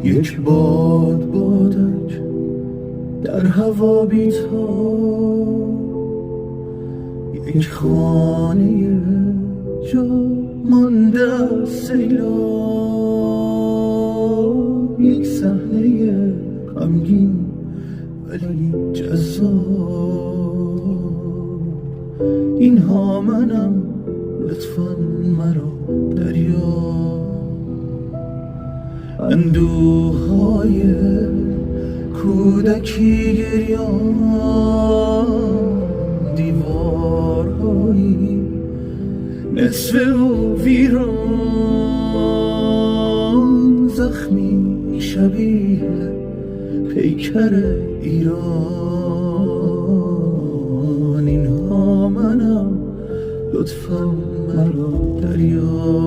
یک باد بادک در هوا بی‌تاب، یک خانه جا مانده از سیلاب، یک صحنه غمگین ولی جذاب. اینها منم، لطفاً مرا دریاب. اندوه‌های کودکی گریان، دیوارهایی نصفه و ویران، زخمی شبیه پیکر ایران. اینها منم، لطفاً مرا دریاب.